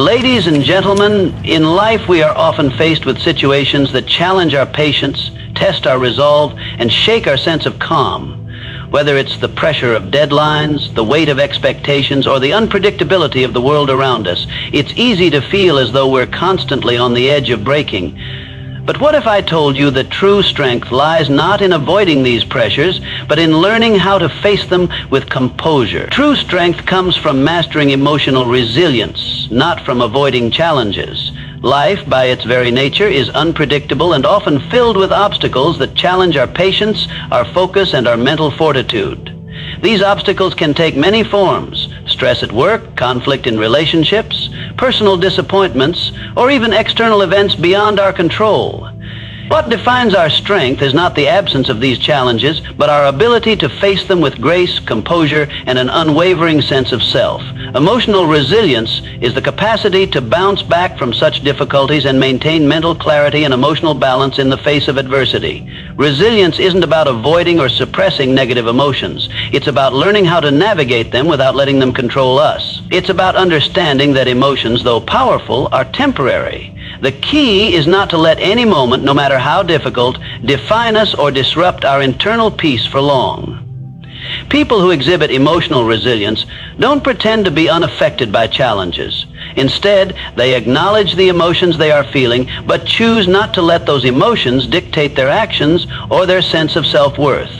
Ladies and gentlemen, in life we are often faced with situations that challenge our patience, test our resolve, and shake our sense of calm. Whether it's the pressure of deadlines, the weight of expectations, or the unpredictability of the world around us, it's easy to feel as though we're constantly on the edge of breaking. But what if I told you that true strength lies not in avoiding these pressures, but in learning how to face them with composure? True strength comes from mastering emotional resilience, not from avoiding challenges. Life, by its very nature, is unpredictable and often filled with obstacles that challenge our patience, our focus, and our mental fortitude. These obstacles can take many forms: stress at work, conflict in relationships, personal disappointments, or even external events beyond our control. What defines our strength is not the absence of these challenges, but our ability to face them with grace, composure, and an unwavering sense of self. Emotional resilience is the capacity to bounce back from such difficulties and maintain mental clarity and emotional balance in the face of adversity. Resilience isn't about avoiding or suppressing negative emotions. It's about learning how to navigate them without letting them control us. It's about understanding that emotions, though powerful, are temporary. The key is not to let any moment, no matter how difficult, define us or disrupt our internal peace for long. People who exhibit emotional resilience don't pretend to be unaffected by challenges. Instead, they acknowledge the emotions they are feeling, but choose not to let those emotions dictate their actions or their sense of self-worth.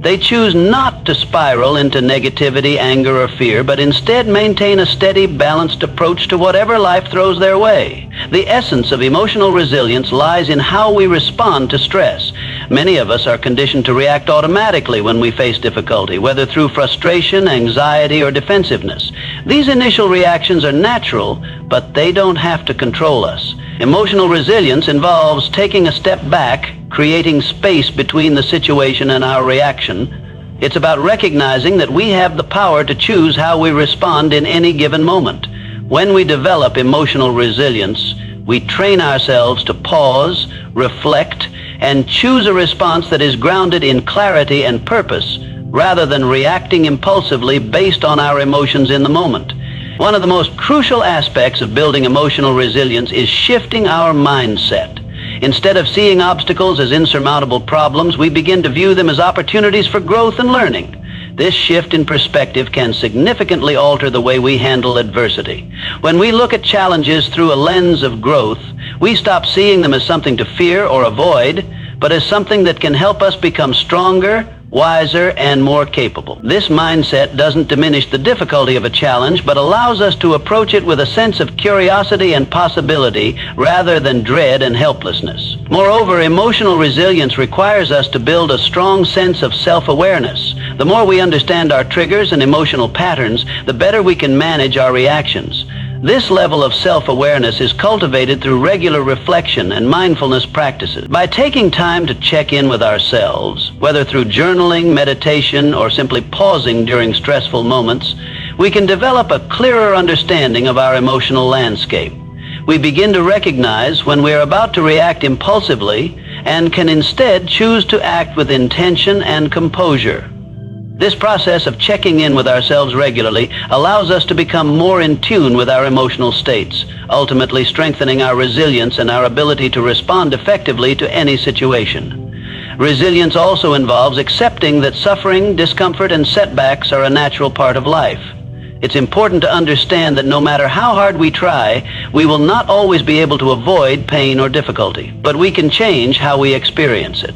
They choose not to spiral into negativity, anger, or fear, but instead maintain a steady, balanced approach to whatever life throws their way. The essence of emotional resilience lies in how we respond to stress. Many of us are conditioned to react automatically when we face difficulty, whether through frustration, anxiety, or defensiveness. These initial reactions are natural, but they don't have to control us. Emotional resilience involves taking a step back, creating space between the situation and our reaction. It's about recognizing that we have the power to choose how we respond in any given moment. When we develop emotional resilience, we train ourselves to pause, reflect, and choose a response that is grounded in clarity and purpose, rather than reacting impulsively based on our emotions in the moment. One of the most crucial aspects of building emotional resilience is shifting our mindset. Instead of seeing obstacles as insurmountable problems, we begin to view them as opportunities for growth and learning. This shift in perspective can significantly alter the way we handle adversity. When we look at challenges through a lens of growth, we stop seeing them as something to fear or avoid, but as something that can help us become stronger, wiser, and more capable. This mindset doesn't diminish the difficulty of a challenge, but allows us to approach it with a sense of curiosity and possibility rather than dread and helplessness. Moreover, emotional resilience requires us to build a strong sense of self-awareness. The more we understand our triggers and emotional patterns, the better we can manage our reactions. This level of self-awareness is cultivated through regular reflection and mindfulness practices. By taking time to check in with ourselves, whether through journaling, meditation, or simply pausing during stressful moments, we can develop a clearer understanding of our emotional landscape. We begin to recognize when we are about to react impulsively and can instead choose to act with intention and composure. This process of checking in with ourselves regularly allows us to become more in tune with our emotional states, ultimately strengthening our resilience and our ability to respond effectively to any situation. Resilience also involves accepting that suffering, discomfort, and setbacks are a natural part of life. It's important to understand that no matter how hard we try, we will not always be able to avoid pain or difficulty, but we can change how we experience it.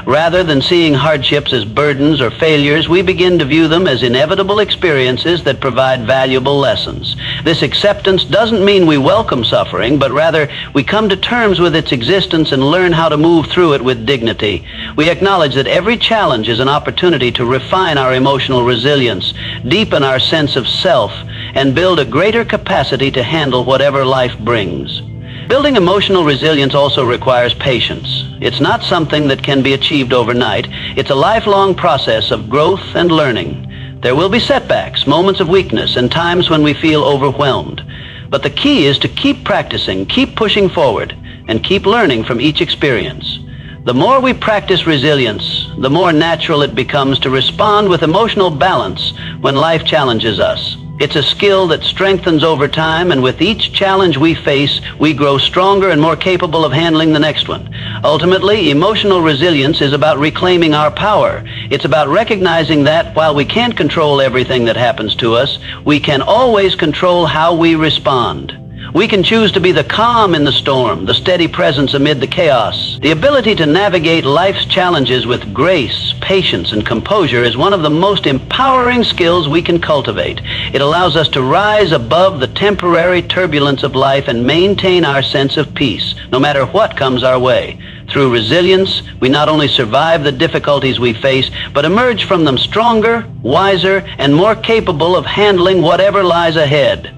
Rather than seeing hardships as burdens or failures, we begin to view them as inevitable experiences that provide valuable lessons. This acceptance doesn't mean we welcome suffering, but rather we come to terms with its existence and learn how to move through it with dignity. We acknowledge that every challenge is an opportunity to refine our emotional resilience, deepen our sense of self, and build a greater capacity to handle whatever life brings. Building emotional resilience also requires patience. It's not something that can be achieved overnight. It's a lifelong process of growth and learning. There will be setbacks, moments of weakness, and times when we feel overwhelmed. But the key is to keep practicing, keep pushing forward, and keep learning from each experience. The more we practice resilience, the more natural it becomes to respond with emotional balance when life challenges us. It's a skill that strengthens over time, and with each challenge we face, we grow stronger and more capable of handling the next one. Ultimately, emotional resilience is about reclaiming our power. It's about recognizing that while we can't control everything that happens to us, we can always control how we respond. We can choose to be the calm in the storm, the steady presence amid the chaos. The ability to navigate life's challenges with grace, patience, and composure is one of the most empowering skills we can cultivate. It allows us to rise above the temporary turbulence of life and maintain our sense of peace, no matter what comes our way. Through resilience, we not only survive the difficulties we face, but emerge from them stronger, wiser, and more capable of handling whatever lies ahead.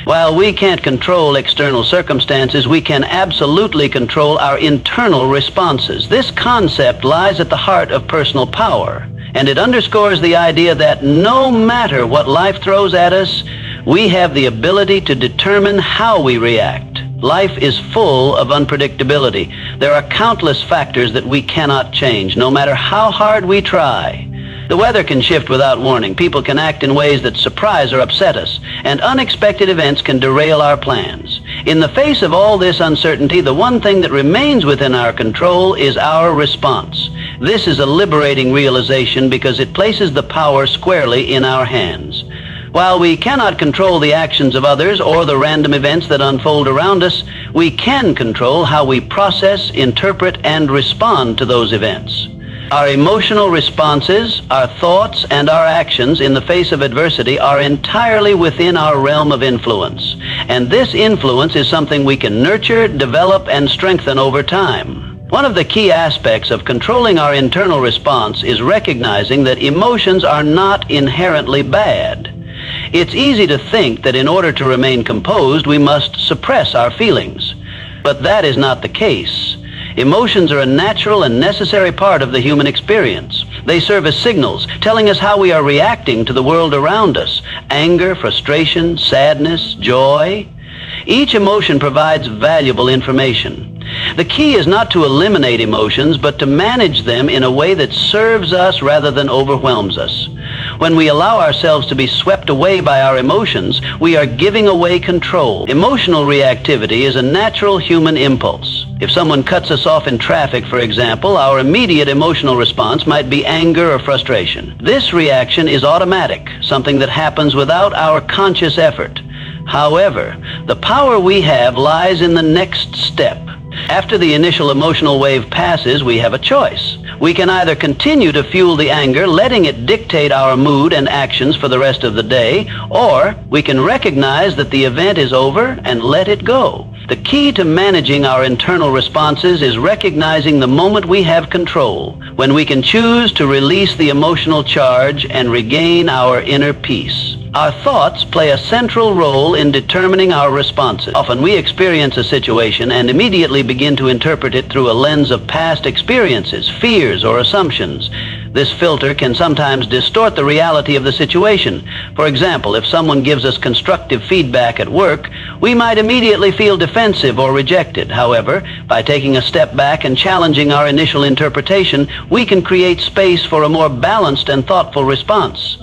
While we can't control external circumstances, we can absolutely control our internal responses. This concept lies at the heart of personal power, and it underscores the idea that no matter what life throws at us, we have the ability to determine how we react. Life is full of unpredictability. There are countless factors that we cannot change, no matter how hard we try. The weather can shift without warning. People can act in ways that surprise or upset us, and unexpected events can derail our plans. In the face of all this uncertainty, the one thing that remains within our control is our response. This is a liberating realization because it places the power squarely in our hands. While we cannot control the actions of others or the random events that unfold around us, we can control how we process, interpret, and respond to those events. Our emotional responses, our thoughts, and our actions in the face of adversity are entirely within our realm of influence. And this influence is something we can nurture, develop, and strengthen over time. One of the key aspects of controlling our internal response is recognizing that emotions are not inherently bad. It's easy to think that in order to remain composed, we must suppress our feelings. But that is not the case. Emotions are a natural and necessary part of the human experience. They serve as signals, telling us how we are reacting to the world around us. Anger, frustration, sadness, joy. Each emotion provides valuable information. The key is not to eliminate emotions, but to manage them in a way that serves us rather than overwhelms us. When we allow ourselves to be swept away by our emotions, we are giving away control. Emotional reactivity is a natural human impulse. If someone cuts us off in traffic, for example, our immediate emotional response might be anger or frustration. This reaction is automatic, something that happens without our conscious effort. However, the power we have lies in the next step. After the initial emotional wave passes, we have a choice. We can either continue to fuel the anger, letting it dictate our mood and actions for the rest of the day, or we can recognize that the event is over and let it go. The key to managing our internal responses is recognizing the moment we have control, when we can choose to release the emotional charge and regain our inner peace. Our thoughts play a central role in determining our responses. Often we experience a situation and immediately begin to interpret it through a lens of past experiences, fears, or assumptions. This filter can sometimes distort the reality of the situation. For example, if someone gives us constructive feedback at work, we might immediately feel defensive or rejected. However, by taking a step back and challenging our initial interpretation, we can create space for a more balanced and thoughtful response.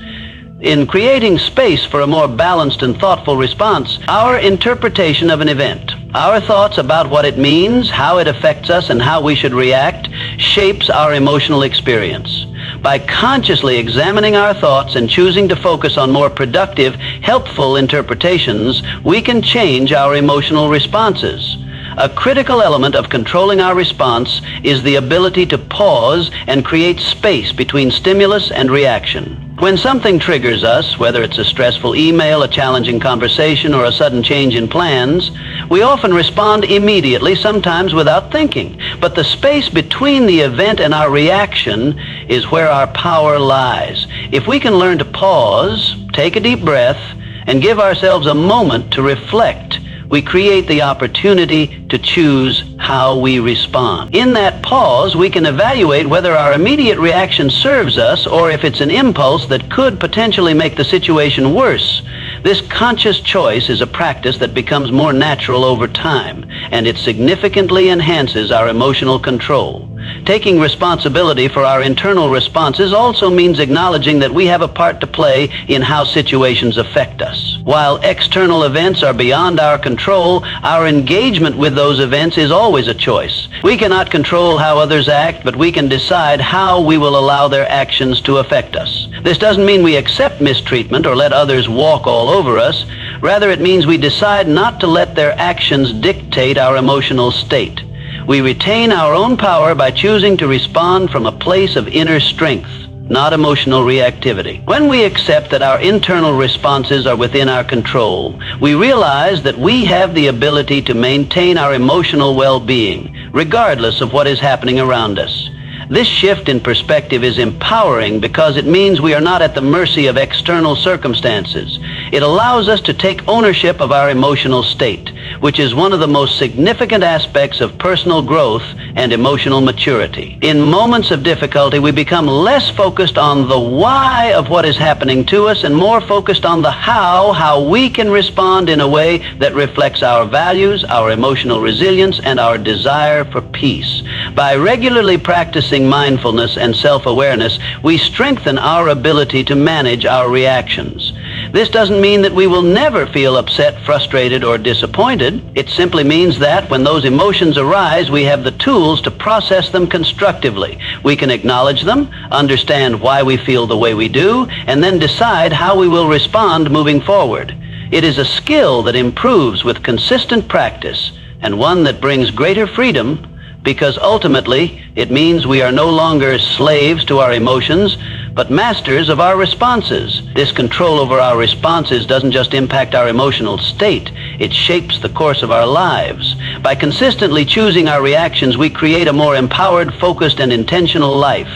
In creating space for a more balanced and thoughtful response, our interpretation of an event, our thoughts about what it means, how it affects us, and how we should react, shapes our emotional experience. By consciously examining our thoughts and choosing to focus on more productive, helpful interpretations, we can change our emotional responses. A critical element of controlling our response is the ability to pause and create space between stimulus and reaction. When something triggers us, whether it's a stressful email, a challenging conversation, or a sudden change in plans, we often respond immediately, sometimes without thinking. But the space between the event and our reaction is where our power lies. If we can learn to pause, take a deep breath, and give ourselves a moment to reflect, we create the opportunity to choose how we respond. In that pause, we can evaluate whether our immediate reaction serves us or if it's an impulse that could potentially make the situation worse. This conscious choice is a practice that becomes more natural over time, and it significantly enhances our emotional control. Taking responsibility for our internal responses also means acknowledging that we have a part to play in how situations affect us. While external events are beyond our control, our engagement with those events is always a choice. We cannot control how others act, but we can decide how we will allow their actions to affect us. This doesn't mean we accept mistreatment or let others walk all over us. Rather, it means we decide not to let their actions dictate our emotional state. We retain our own power by choosing to respond from a place of inner strength, not emotional reactivity. When we accept that our internal responses are within our control, we realize that we have the ability to maintain our emotional well-being, regardless of what is happening around us. This shift in perspective is empowering because it means we are not at the mercy of external circumstances. It allows us to take ownership of our emotional state, which is one of the most significant aspects of personal growth and emotional maturity. In moments of difficulty, we become less focused on the why of what is happening to us and more focused on the how we can respond in a way that reflects our values, our emotional resilience, and our desire for peace. By regularly practicing mindfulness and self-awareness, we strengthen our ability to manage our reactions. This doesn't mean that we will never feel upset, frustrated, or disappointed. It simply means that when those emotions arise, we have the tools to process them constructively. We can acknowledge them, understand why we feel the way we do, and then decide how we will respond moving forward. It is a skill that improves with consistent practice, and one that brings greater freedom, because ultimately it means we are no longer slaves to our emotions, but masters of our responses. This control over our responses doesn't just impact our emotional state, it shapes the course of our lives. By consistently choosing our reactions, we create a more empowered, focused, and intentional life.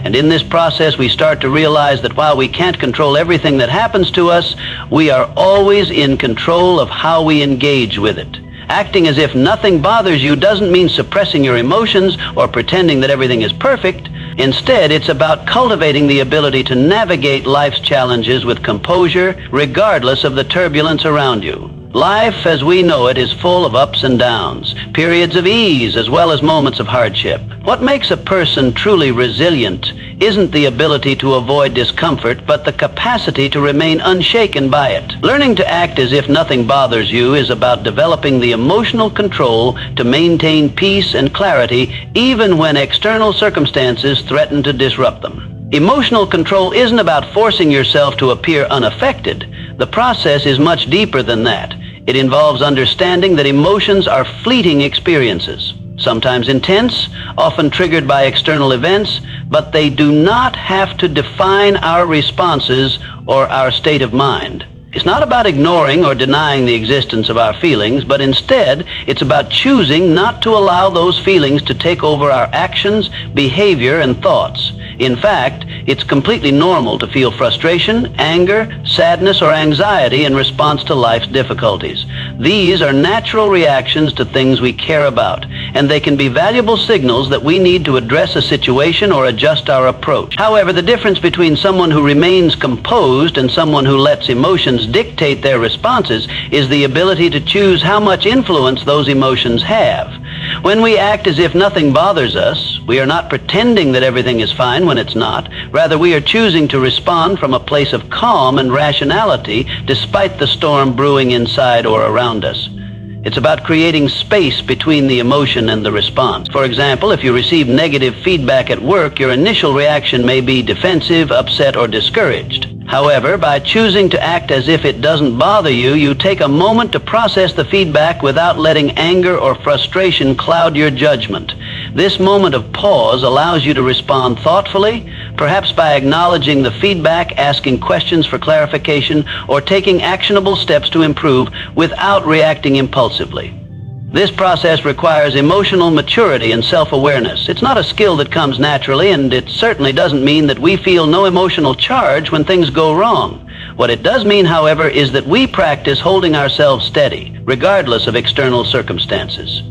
And in this process, we start to realize that while we can't control everything that happens to us, we are always in control of how we engage with it. Acting as if nothing bothers you doesn't mean suppressing your emotions or pretending that everything is perfect. Instead, it's about cultivating the ability to navigate life's challenges with composure, regardless of the turbulence around you. Life as we know it is full of ups and downs, periods of ease as well as moments of hardship. What makes a person truly resilient isn't the ability to avoid discomfort, but the capacity to remain unshaken by it. Learning to act as if nothing bothers you is about developing the emotional control to maintain peace and clarity even when external circumstances threaten to disrupt them. Emotional control isn't about forcing yourself to appear unaffected. The process is much deeper than that. It involves understanding that emotions are fleeting experiences, sometimes intense, often triggered by external events, but they do not have to define our responses or our state of mind. It's not about ignoring or denying the existence of our feelings, but instead, it's about choosing not to allow those feelings to take over our actions, behavior, and thoughts. In fact, it's completely normal to feel frustration, anger, sadness, or anxiety in response to life's difficulties. These are natural reactions to things we care about, and they can be valuable signals that we need to address a situation or adjust our approach. However, the difference between someone who remains composed and someone who lets emotions dictate their responses is the ability to choose how much influence those emotions have. When we act as if nothing bothers us, we are not pretending that everything is fine when it's not. Rather, we are choosing to respond from a place of calm and rationality despite the storm brewing inside or around us. It's about creating space between the emotion and the response. For example, if you receive negative feedback at work, your initial reaction may be defensive, upset, or discouraged. However, by choosing to act as if it doesn't bother you, you take a moment to process the feedback without letting anger or frustration cloud your judgment. This moment of pause allows you to respond thoughtfully, perhaps by acknowledging the feedback, asking questions for clarification, or taking actionable steps to improve without reacting impulsively. This process requires emotional maturity and self-awareness. It's not a skill that comes naturally, and it certainly doesn't mean that we feel no emotional charge when things go wrong. What it does mean, however, is that we practice holding ourselves steady, regardless of external circumstances.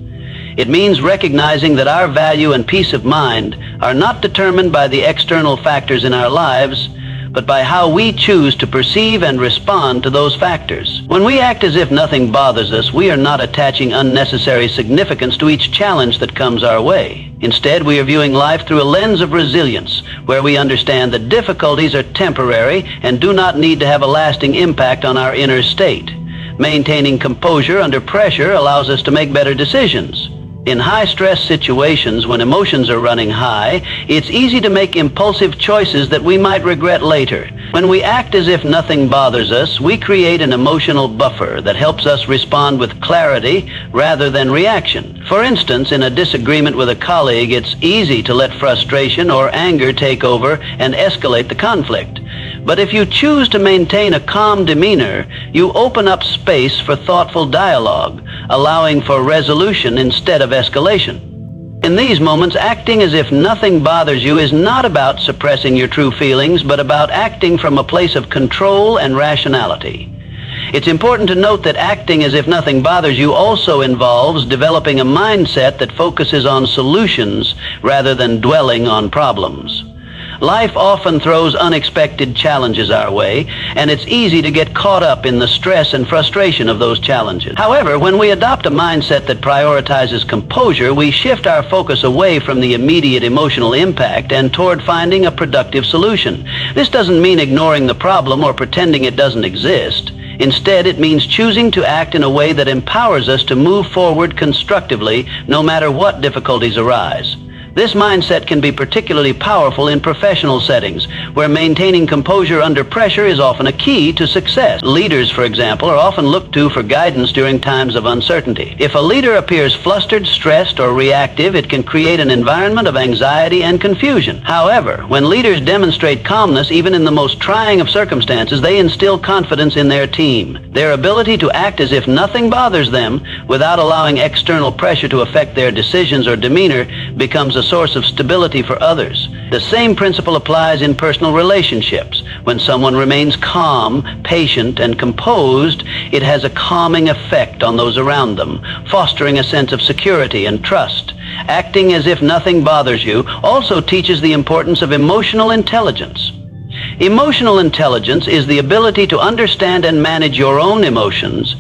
It means recognizing that our value and peace of mind are not determined by the external factors in our lives, but by how we choose to perceive and respond to those factors. When we act as if nothing bothers us, we are not attaching unnecessary significance to each challenge that comes our way. Instead, we are viewing life through a lens of resilience, where we understand that difficulties are temporary and do not need to have a lasting impact on our inner state. Maintaining composure under pressure allows us to make better decisions. In high-stress situations, when emotions are running high, it's easy to make impulsive choices that we might regret later. When we act as if nothing bothers us, we create an emotional buffer that helps us respond with clarity rather than reaction. For instance, in a disagreement with a colleague, it's easy to let frustration or anger take over and escalate the conflict. But if you choose to maintain a calm demeanor, you open up space for thoughtful dialogue, allowing for resolution instead of escalation. In these moments, acting as if nothing bothers you is not about suppressing your true feelings, but about acting from a place of control and rationality. It's important to note that acting as if nothing bothers you also involves developing a mindset that focuses on solutions rather than dwelling on problems. Life often throws unexpected challenges our way, and it's easy to get caught up in the stress and frustration of those challenges. However, when we adopt a mindset that prioritizes composure, we shift our focus away from the immediate emotional impact and toward finding a productive solution. This doesn't mean ignoring the problem or pretending it doesn't exist. Instead, it means choosing to act in a way that empowers us to move forward constructively no matter what difficulties arise. This mindset can be particularly powerful in professional settings, where maintaining composure under pressure is often a key to success. Leaders, for example, are often looked to for guidance during times of uncertainty. If a leader appears flustered, stressed, or reactive, it can create an environment of anxiety and confusion. However, when leaders demonstrate calmness, even in the most trying of circumstances, they instill confidence in their team. Their ability to act as if nothing bothers them, without allowing external pressure to affect their decisions or demeanor, becomes a source of stability for others. The same principle applies in personal relationships. When someone remains calm, patient, and composed, it has a calming effect on those around them, fostering a sense of security and trust. Acting as if nothing bothers you also teaches the importance of emotional intelligence. Emotional intelligence is the ability to understand and manage your own emotions,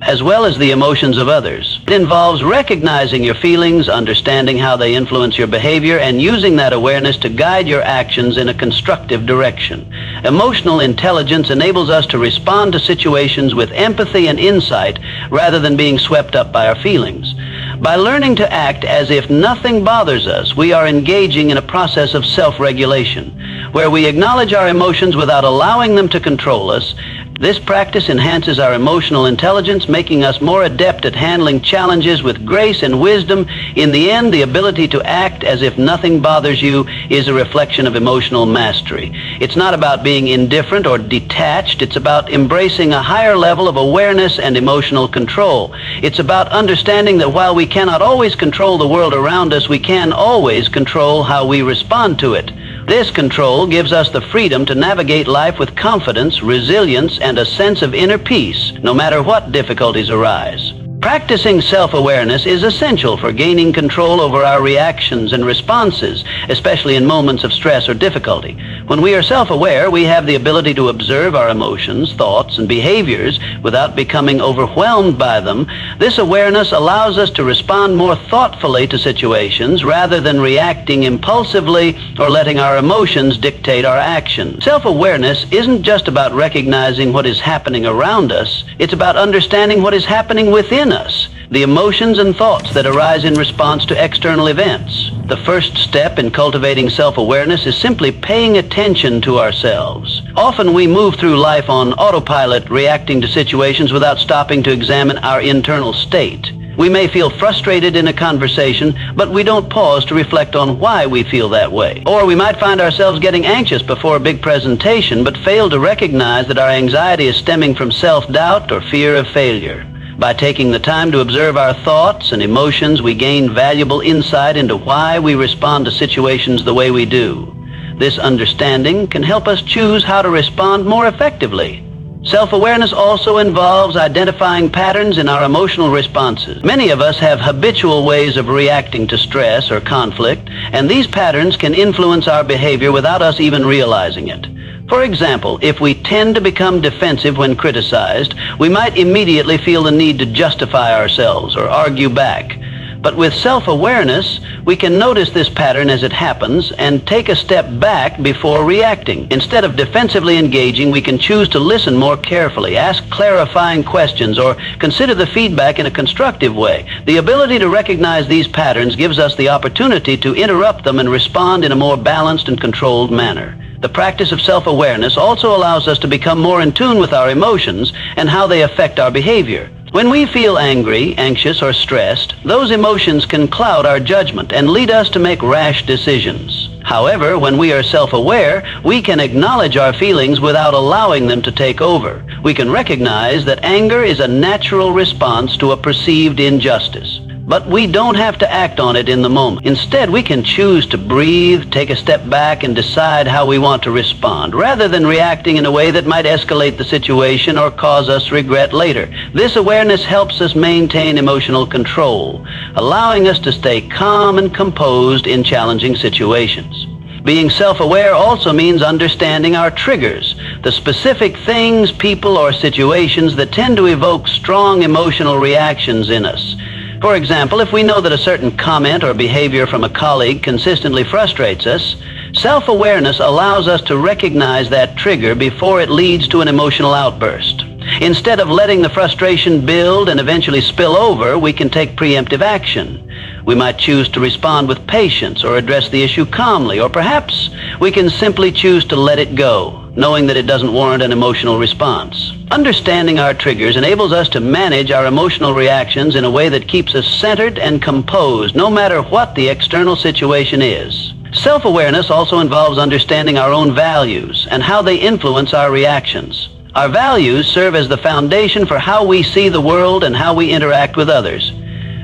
as well as the emotions of others. It involves recognizing your feelings, understanding how they influence your behavior, and using that awareness to guide your actions in a constructive direction. Emotional intelligence enables us to respond to situations with empathy and insight rather than being swept up by our feelings. By learning to act as if nothing bothers us, we are engaging in a process of self-regulation, where we acknowledge our emotions without allowing them to control us. This practice enhances our emotional intelligence, making us more adept at handling challenges with grace and wisdom. In the end, the ability to act as if nothing bothers you is a reflection of emotional mastery. It's not about being indifferent or detached. It's about embracing a higher level of awareness and emotional control. It's about understanding that while we cannot always control the world around us, we can always control how we respond to it. This control gives us the freedom to navigate life with confidence, resilience, and a sense of inner peace, no matter what difficulties arise. Practicing self-awareness is essential for gaining control over our reactions and responses, especially in moments of stress or difficulty. When we are self-aware, we have the ability to observe our emotions, thoughts, and behaviors without becoming overwhelmed by them. This awareness allows us to respond more thoughtfully to situations rather than reacting impulsively or letting our emotions dictate our actions. Self-awareness isn't just about recognizing what is happening around us. It's about understanding what is happening within us, the emotions and thoughts that arise in response to external events. The first step in cultivating self-awareness is simply paying attention to ourselves. Often we move through life on autopilot, reacting to situations without stopping to examine our internal state. We may feel frustrated in a conversation, but we don't pause to reflect on why we feel that way. Or we might find ourselves getting anxious before a big presentation, but fail to recognize that our anxiety is stemming from self-doubt or fear of failure. By taking the time to observe our thoughts and emotions, we gain valuable insight into why we respond to situations the way we do. This understanding can help us choose how to respond more effectively. Self-awareness also involves identifying patterns in our emotional responses. Many of us have habitual ways of reacting to stress or conflict, and these patterns can influence our behavior without us even realizing it. For example, if we tend to become defensive when criticized, we might immediately feel the need to justify ourselves or argue back. But with self-awareness, we can notice this pattern as it happens and take a step back before reacting. Instead of defensively engaging, we can choose to listen more carefully, ask clarifying questions, or consider the feedback in a constructive way. The ability to recognize these patterns gives us the opportunity to interrupt them and respond in a more balanced and controlled manner. The practice of self-awareness also allows us to become more in tune with our emotions and how they affect our behavior. When we feel angry, anxious, or stressed, those emotions can cloud our judgment and lead us to make rash decisions. However, when we are self-aware, we can acknowledge our feelings without allowing them to take over. We can recognize that anger is a natural response to a perceived injustice. But we don't have to act on it in the moment. Instead, we can choose to breathe, take a step back, and decide how we want to respond, rather than reacting in a way that might escalate the situation or cause us regret later. This awareness helps us maintain emotional control, allowing us to stay calm and composed in challenging situations. Being self-aware also means understanding our triggers, the specific things, people, or situations that tend to evoke strong emotional reactions in us. For example, if we know that a certain comment or behavior from a colleague consistently frustrates us, self-awareness allows us to recognize that trigger before it leads to an emotional outburst. Instead of letting the frustration build and eventually spill over, we can take preemptive action. We might choose to respond with patience or address the issue calmly, or perhaps we can simply choose to let it go, knowing that it doesn't warrant an emotional response. Understanding our triggers enables us to manage our emotional reactions in a way that keeps us centered and composed, no matter what the external situation is. Self-awareness also involves understanding our own values and how they influence our reactions. Our values serve as the foundation for how we see the world and how we interact with others.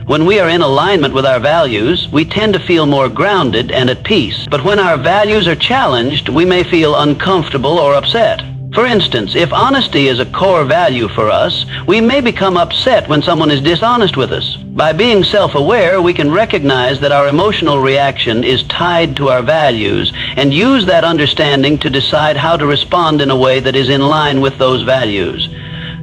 When we are in alignment with our values, we tend to feel more grounded and at peace. But when our values are challenged, we may feel uncomfortable or upset. For instance, if honesty is a core value for us, we may become upset when someone is dishonest with us. By being self-aware, we can recognize that our emotional reaction is tied to our values and use that understanding to decide how to respond in a way that is in line with those values.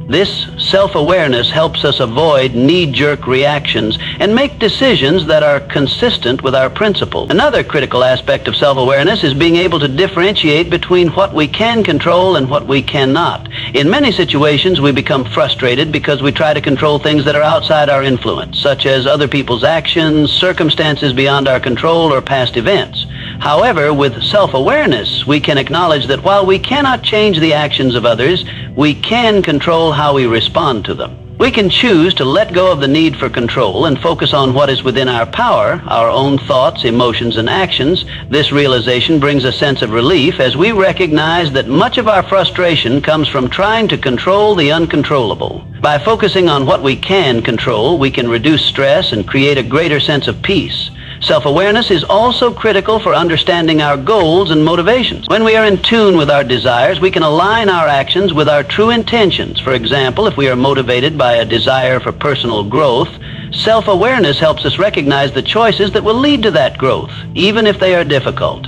This self-awareness helps us avoid knee-jerk reactions and make decisions that are consistent with our principles. Another critical aspect of self-awareness is being able to differentiate between what we can control and what we cannot. In many situations, we become frustrated because we try to control things that are outside our influence, such as other people's actions, circumstances beyond our control, or past events. However, with self-awareness, we can acknowledge that while we cannot change the actions of others, we can control how we respond to them. We can choose to let go of the need for control and focus on what is within our power, our own thoughts, emotions, and actions. This realization brings a sense of relief as we recognize that much of our frustration comes from trying to control the uncontrollable. By focusing on what we can control, we can reduce stress and create a greater sense of peace. Self-awareness is also critical for understanding our goals and motivations. When we are in tune with our desires, we can align our actions with our true intentions. For example, if we are motivated by a desire for personal growth, self-awareness helps us recognize the choices that will lead to that growth, even if they are difficult.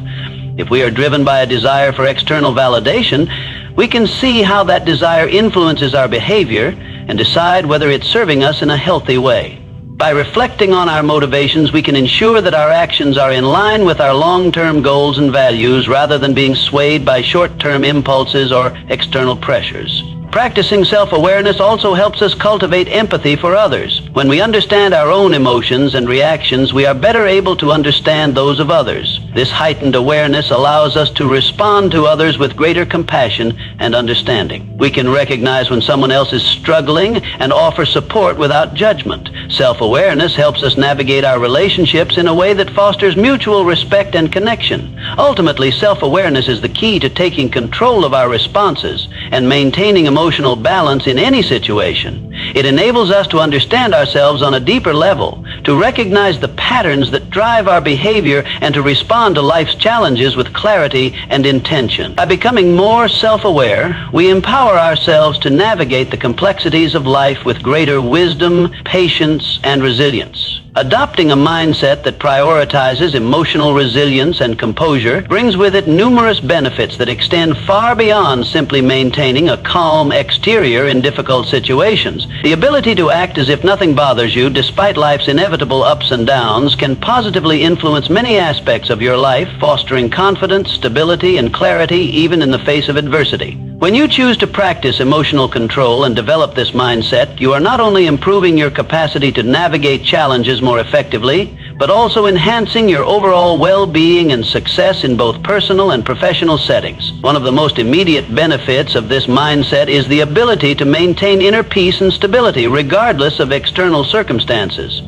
If we are driven by a desire for external validation, we can see how that desire influences our behavior and decide whether it's serving us in a healthy way. By reflecting on our motivations, we can ensure that our actions are in line with our long-term goals and values rather than being swayed by short-term impulses or external pressures. Practicing self-awareness also helps us cultivate empathy for others. When we understand our own emotions and reactions, we are better able to understand those of others. This heightened awareness allows us to respond to others with greater compassion and understanding. We can recognize when someone else is struggling and offer support without judgment. Self-awareness helps us navigate our relationships in a way that fosters mutual respect and connection. Ultimately, self-awareness is the key to taking control of our responses and maintaining emotional balance in any situation. It enables us to understand ourselves on a deeper level, to recognize the patterns that drive our behavior, and to respond to life's challenges with clarity and intention. By becoming more self-aware, we empower ourselves to navigate the complexities of life with greater wisdom, patience, and resilience. Adopting a mindset that prioritizes emotional resilience and composure brings with it numerous benefits that extend far beyond simply maintaining a calm exterior in difficult situations. The ability to act as if nothing bothers you despite life's inevitable ups and downs can positively influence many aspects of your life, fostering confidence, stability, and clarity even in the face of adversity. When you choose to practice emotional control and develop this mindset, you are not only improving your capacity to navigate challenges more effectively, but also enhancing your overall well-being and success in both personal and professional settings. One of the most immediate benefits of this mindset is the ability to maintain inner peace and stability regardless of external circumstances.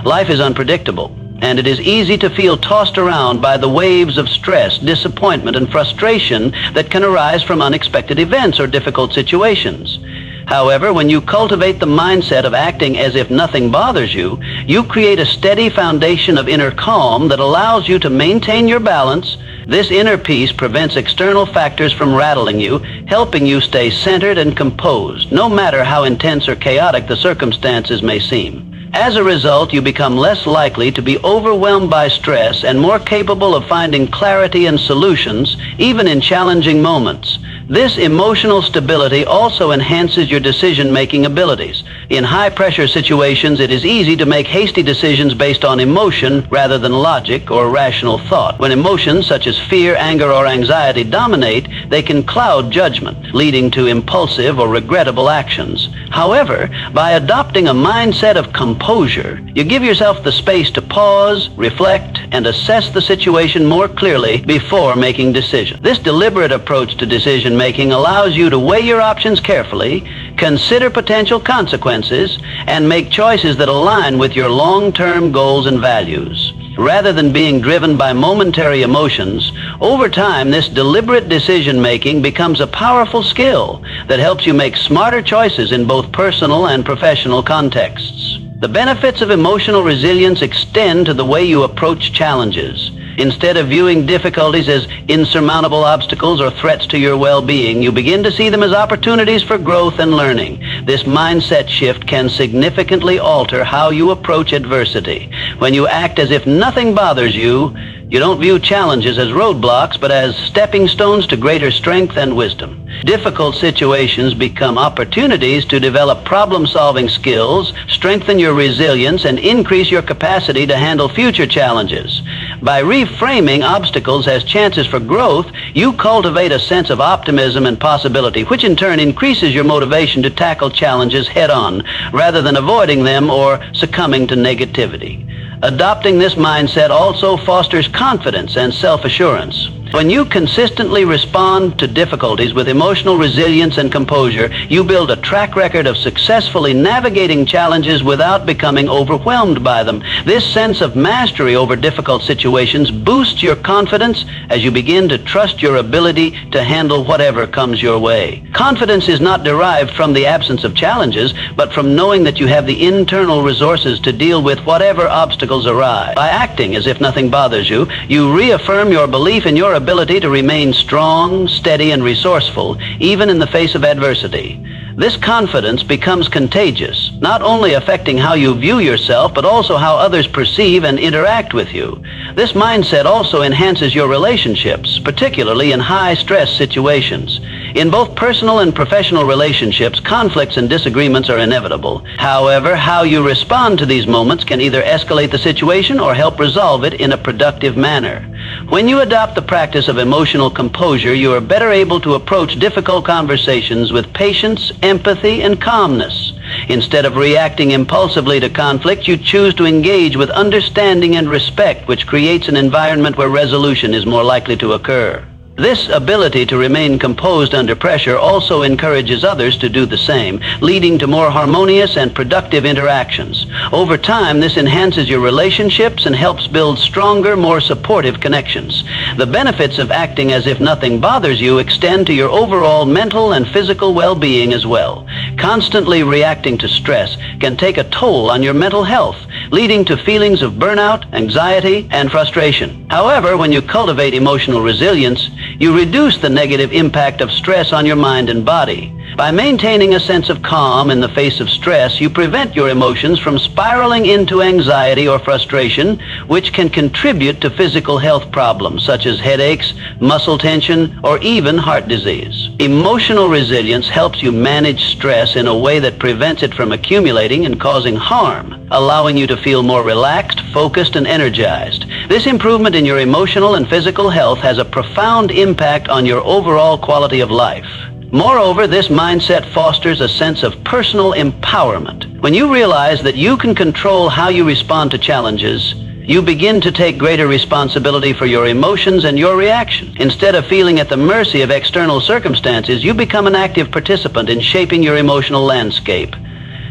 Life is unpredictable, and it is easy to feel tossed around by the waves of stress, disappointment, and frustration that can arise from unexpected events or difficult situations. However, when you cultivate the mindset of acting as if nothing bothers you, you create a steady foundation of inner calm that allows you to maintain your balance. This inner peace prevents external factors from rattling you, helping you stay centered and composed, no matter how intense or chaotic the circumstances may seem. As a result, you become less likely to be overwhelmed by stress and more capable of finding clarity and solutions, even in challenging moments. This emotional stability also enhances your decision-making abilities. In high-pressure situations, it is easy to make hasty decisions based on emotion rather than logic or rational thought. When emotions such as fear, anger, or anxiety dominate, they can cloud judgment, leading to impulsive or regrettable actions. However, by adopting a mindset of composure, you give yourself the space to pause, reflect, and assess the situation more clearly before making decisions. This deliberate approach to decision-making allows you to weigh your options carefully, consider potential consequences, and make choices that align with your long-term goals and values. Rather than being driven by momentary emotions, over time this deliberate decision-making becomes a powerful skill that helps you make smarter choices in both personal and professional contexts. The benefits of emotional resilience extend to the way you approach challenges. Instead of viewing difficulties as insurmountable obstacles or threats to your well-being, you begin to see them as opportunities for growth and learning. This mindset shift can significantly alter how you approach adversity. When you act as if nothing bothers you, you don't view challenges as roadblocks, but as stepping stones to greater strength and wisdom. Difficult situations become opportunities to develop problem-solving skills, strengthen your resilience, and increase your capacity to handle future challenges. By reframing obstacles as chances for growth, you cultivate a sense of optimism and possibility, which in turn increases your motivation to tackle challenges head-on, rather than avoiding them or succumbing to negativity. Adopting this mindset also fosters confidence and self-assurance. When you consistently respond to difficulties with emotional resilience and composure, you build a track record of successfully navigating challenges without becoming overwhelmed by them. This sense of mastery over difficult situations boosts your confidence as you begin to trust your ability to handle whatever comes your way. Confidence is not derived from the absence of challenges, but from knowing that you have the internal resources to deal with whatever obstacles arise. By acting as if nothing bothers you, you reaffirm your belief in your ability to remain strong, steady, and resourceful, even in the face of adversity. This confidence becomes contagious, not only affecting how you view yourself, but also how others perceive and interact with you. This mindset also enhances your relationships, particularly in high-stress situations. In both personal and professional relationships, conflicts and disagreements are inevitable. However, how you respond to these moments can either escalate the situation or help resolve it in a productive manner. When you adopt the practice of emotional composure, you are better able to approach difficult conversations with patience, empathy, and calmness. Instead of reacting impulsively to conflict, you choose to engage with understanding and respect, which creates an environment where resolution is more likely to occur. This ability to remain composed under pressure also encourages others to do the same, leading to more harmonious and productive interactions. Over time, this enhances your relationships and helps build stronger, more supportive connections. The benefits of acting as if nothing bothers you extend to your overall mental and physical well-being as well. Constantly reacting to stress can take a toll on your mental health, leading to feelings of burnout, anxiety, and frustration. However, when you cultivate emotional resilience, you reduce the negative impact of stress on your mind and body. By maintaining a sense of calm in the face of stress, you prevent your emotions from spiraling into anxiety or frustration, which can contribute to physical health problems such as headaches, muscle tension, or even heart disease. Emotional resilience helps you manage stress in a way that prevents it from accumulating and causing harm, allowing you to feel more relaxed, focused, and energized. This improvement in your emotional and physical health has a profound impact on your overall quality of life. Moreover, this mindset fosters a sense of personal empowerment. When you realize that you can control how you respond to challenges, you begin to take greater responsibility for your emotions and your reactions. Instead of feeling at the mercy of external circumstances, you become an active participant in shaping your emotional landscape.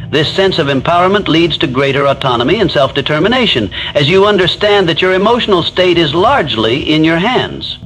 This sense of empowerment leads to greater autonomy and self-determination, as you understand that your emotional state is largely in your hands.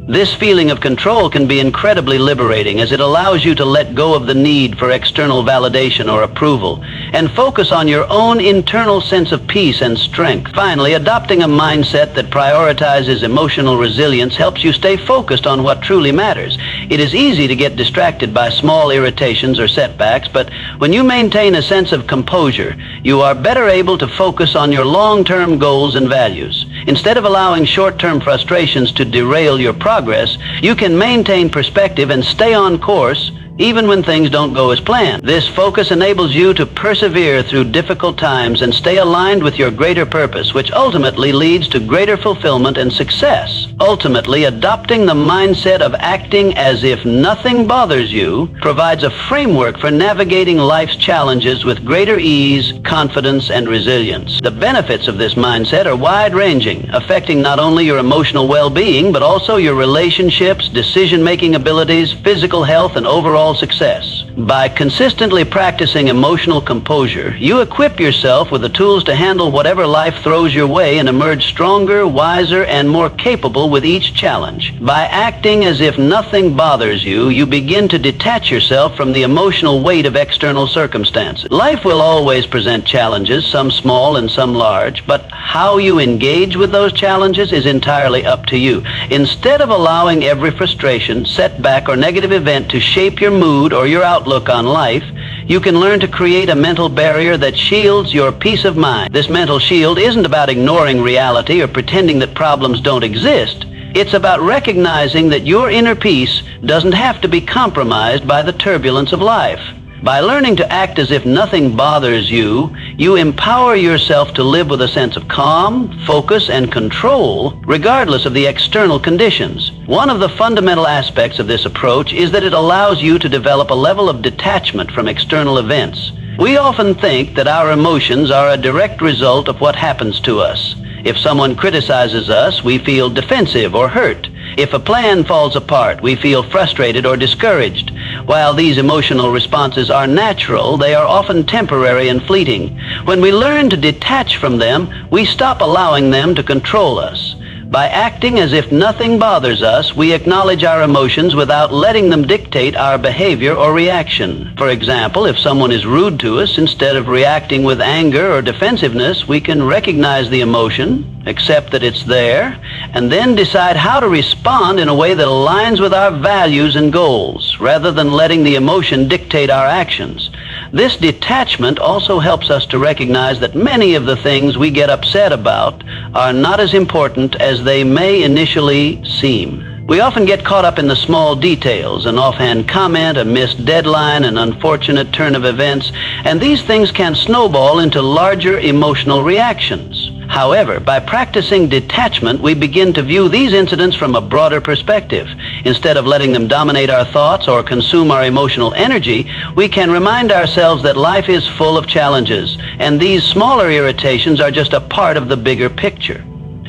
This feeling of control can be incredibly liberating, as it allows you to let go of the need for external validation or approval and focus on your own internal sense of peace and strength. Finally, adopting a mindset that prioritizes emotional resilience helps you stay focused on what truly matters. It is easy to get distracted by small irritations or setbacks, but when you maintain a sense of composure, you are better able to focus on your long-term goals and values. Instead of allowing short-term frustrations to derail your progress, you can maintain perspective and stay on course even when things don't go as planned. This focus enables you to persevere through difficult times and stay aligned with your greater purpose, which ultimately leads to greater fulfillment and success. Ultimately, adopting the mindset of acting as if nothing bothers you provides a framework for navigating life's challenges with greater ease, confidence, and resilience. The benefits of this mindset are wide-ranging, affecting not only your emotional well-being, but also your relationships, decision-making abilities, physical health, and overall success. By consistently practicing emotional composure, you equip yourself with the tools to handle whatever life throws your way and emerge stronger, wiser, and more capable with each challenge. By acting as if nothing bothers you, you begin to detach yourself from the emotional weight of external circumstances. Life will always present challenges, some small and some large, but how you engage with those challenges is entirely up to you. Instead of allowing every frustration, setback, or negative event to shape your mood or your outlook on life, you can learn to create a mental barrier that shields your peace of mind. This mental shield isn't about ignoring reality or pretending that problems don't exist. It's about recognizing that your inner peace doesn't have to be compromised by the turbulence of life. By learning to act as if nothing bothers you, you empower yourself to live with a sense of calm, focus, and control, regardless of the external conditions. One of the fundamental aspects of this approach is that it allows you to develop a level of detachment from external events. We often think that our emotions are a direct result of what happens to us. If someone criticizes us, we feel defensive or hurt. If a plan falls apart, we feel frustrated or discouraged. While these emotional responses are natural, they are often temporary and fleeting. When we learn to detach from them, we stop allowing them to control us. By acting as if nothing bothers us, we acknowledge our emotions without letting them dictate our behavior or reaction. For example, if someone is rude to us, instead of reacting with anger or defensiveness, we can recognize the emotion, accept that it's there, and then decide how to respond in a way that aligns with our values and goals, rather than letting the emotion dictate our actions. This detachment also helps us to recognize that many of the things we get upset about are not as important as they may initially seem. We often get caught up in the small details, an offhand comment, a missed deadline, an unfortunate turn of events, and these things can snowball into larger emotional reactions. However, by practicing detachment, we begin to view these incidents from a broader perspective. Instead of letting them dominate our thoughts or consume our emotional energy, we can remind ourselves that life is full of challenges, and these smaller irritations are just a part of the bigger picture.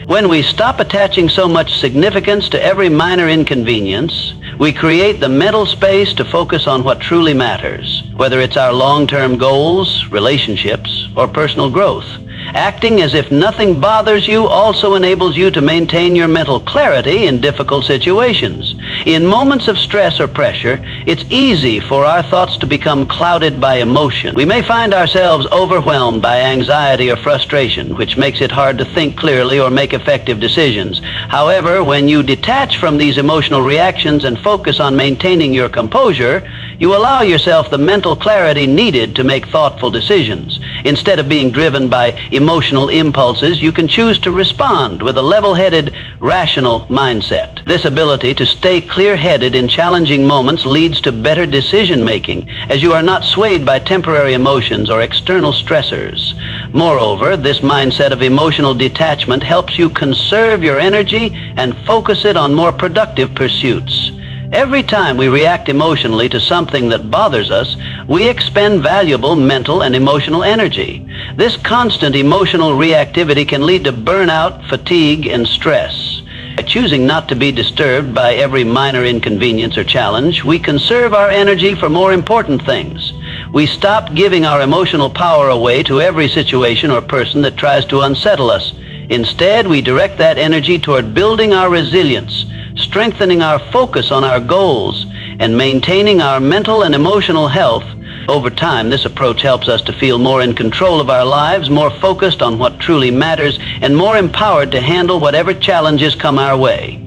When we stop attaching so much significance to every minor inconvenience, we create the mental space to focus on what truly matters, whether it's our long-term goals, relationships, or personal growth. Acting as if nothing bothers you also enables you to maintain your mental clarity in difficult situations. In moments of stress or pressure, it's easy for our thoughts to become clouded by emotion. We may find ourselves overwhelmed by anxiety or frustration, which makes it hard to think clearly or make effective decisions. However, when you detach from these emotional reactions and focus on maintaining your composure, you allow yourself the mental clarity needed to make thoughtful decisions. Instead of being driven by emotional impulses, you can choose to respond with a level-headed, rational mindset. This ability to stay clear-headed in challenging moments leads to better decision-making, as you are not swayed by temporary emotions or external stressors. Moreover, this mindset of emotional detachment helps you conserve your energy and focus it on more productive pursuits. Every time we react emotionally to something that bothers us, we expend valuable mental and emotional energy. This constant emotional reactivity can lead to burnout, fatigue, and stress. By choosing not to be disturbed by every minor inconvenience or challenge, we conserve our energy for more important things. We stop giving our emotional power away to every situation or person that tries to unsettle us. Instead, we direct that energy toward building our resilience, strengthening our focus on our goals, and maintaining our mental and emotional health. Over time, this approach helps us to feel more in control of our lives, more focused on what truly matters, and more empowered to handle whatever challenges come our way.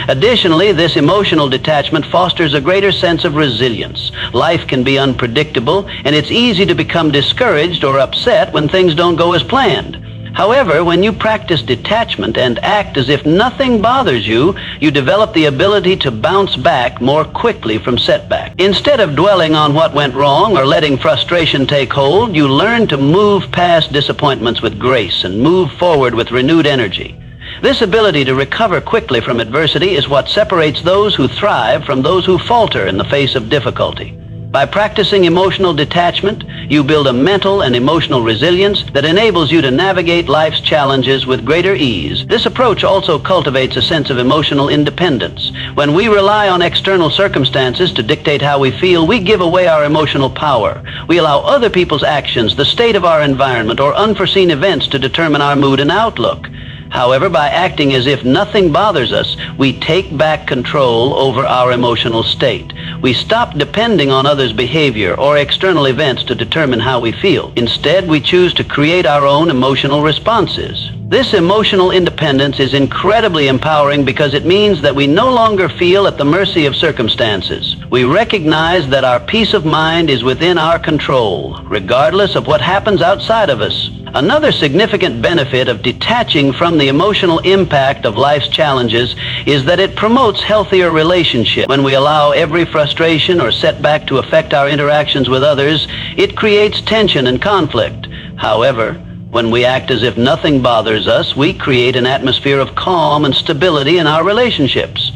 Additionally, this emotional detachment fosters a greater sense of resilience. Life can be unpredictable, and it's easy to become discouraged or upset when things don't go as planned. However, when you practice detachment and act as if nothing bothers you, you develop the ability to bounce back more quickly from setbacks. Instead of dwelling on what went wrong or letting frustration take hold, you learn to move past disappointments with grace and move forward with renewed energy. This ability to recover quickly from adversity is what separates those who thrive from those who falter in the face of difficulty. By practicing emotional detachment, you build a mental and emotional resilience that enables you to navigate life's challenges with greater ease. This approach also cultivates a sense of emotional independence. When we rely on external circumstances to dictate how we feel, we give away our emotional power. We allow other people's actions, the state of our environment, or unforeseen events to determine our mood and outlook. However, by acting as if nothing bothers us, we take back control over our emotional state. We stop depending on others' behavior or external events to determine how we feel. Instead, we choose to create our own emotional responses. This emotional independence is incredibly empowering because it means that we no longer feel at the mercy of circumstances. We recognize that our peace of mind is within our control, regardless of what happens outside of us. Another significant benefit of detaching from the emotional impact of life's challenges is that it promotes healthier relationships. When we allow every frustration or setback to affect our interactions with others, it creates tension and conflict. However, when we act as if nothing bothers us, we create an atmosphere of calm and stability in our relationships.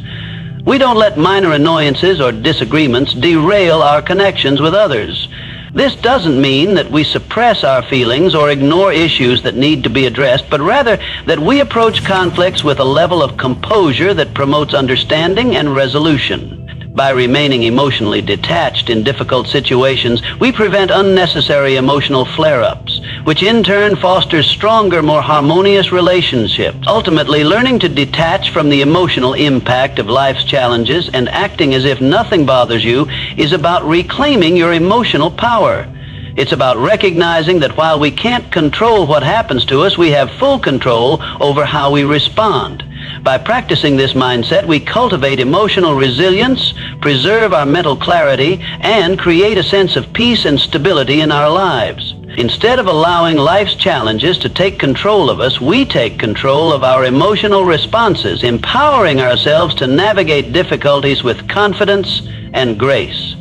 We don't let minor annoyances or disagreements derail our connections with others. This doesn't mean that we suppress our feelings or ignore issues that need to be addressed, but rather that we approach conflicts with a level of composure that promotes understanding and resolution. By remaining emotionally detached in difficult situations, we prevent unnecessary emotional flare-ups, which in turn fosters stronger, more harmonious relationships. Ultimately, learning to detach from the emotional impact of life's challenges and acting as if nothing bothers you is about reclaiming your emotional power. It's about recognizing that while we can't control what happens to us, we have full control over how we respond. By practicing this mindset, we cultivate emotional resilience, preserve our mental clarity, and create a sense of peace and stability in our lives. Instead of allowing life's challenges to take control of us, we take control of our emotional responses, empowering ourselves to navigate difficulties with confidence and grace.